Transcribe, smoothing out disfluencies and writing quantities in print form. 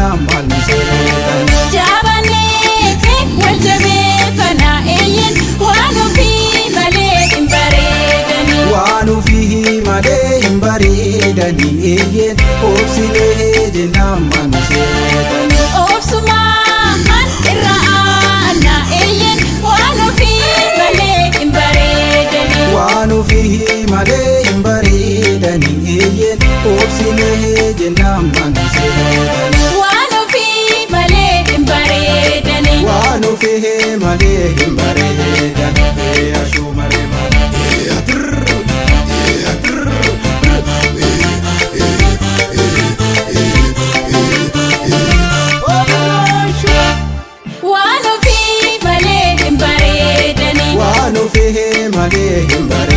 jennaan maal nu seetan. Jabanee wal jabeeffana eeyyin waan ofii malee hin bareedani. Waan ofii malee hin bareedani eeyyin obsilee jennaan maal nu seetan. Obsumaan irra aanna eeyyin waan ofii malee hin bareedani. Waan ofii malee hin bareedani eeyyin obsilee jennaan maal nu seetan. Waan ofii malee hin bareedani. Waan ofii malee hin bareedani ashuu malee Waan ofii malee hin bareedani. waan ofii malee hin bareedani.